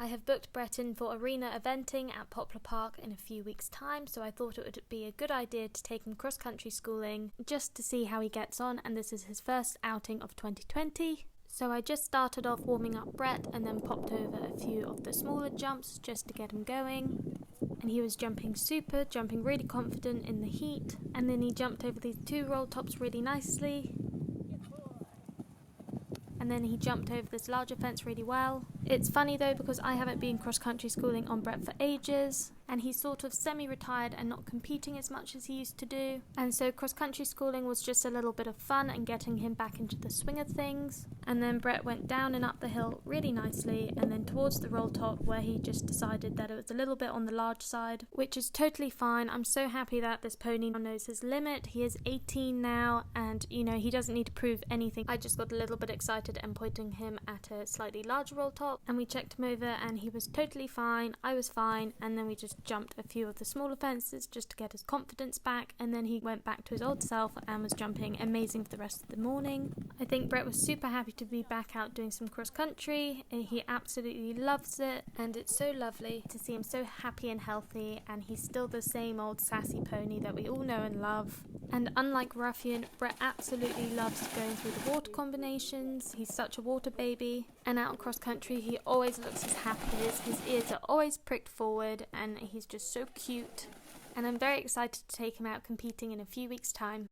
I have booked Brett in for arena eventing at Poplar Park in a few weeks' time, so I thought it would be a good idea to take him cross-country schooling just to see how he gets on, and this is his first outing of 2020. So I just started off warming up Brett and then popped over a few of the smaller jumps just to get him going. And he was jumping really confident in the heat, and then he jumped over these 2 roll tops really nicely. And then he jumped over this larger fence really well. It's funny though, because I haven't been cross-country schooling on Brett for ages, and he's sort of semi-retired and not competing as much as he used to do. And so cross-country schooling was just a little bit of fun and getting him back into the swing of things. And then Brett went down and up the hill really nicely, and then towards the roll top where he just decided that it was a little bit on the large side, which is totally fine. I'm so happy that this pony knows his limit. He is 18 now, and you know, he doesn't need to prove anything. I just got a little bit excited and pointing him at a slightly larger roll top, and we checked him over and he was totally fine. I was fine, and then we just jumped a few of the smaller fences just to get his confidence back, and then he went back to his old self and was jumping amazing for the rest of the morning. I think Brett was super happy to be back out doing some cross country. He absolutely loves it, and it's so lovely to see him so happy and healthy, and he's still the same old sassy pony that we all know and love. And unlike Ruffian, Brett absolutely loves going through the water combinations. He's such a water baby, and out cross country he always looks as happy as his ears are always pricked forward, and he's just so cute. And I'm very excited to take him out competing in a few weeks' time.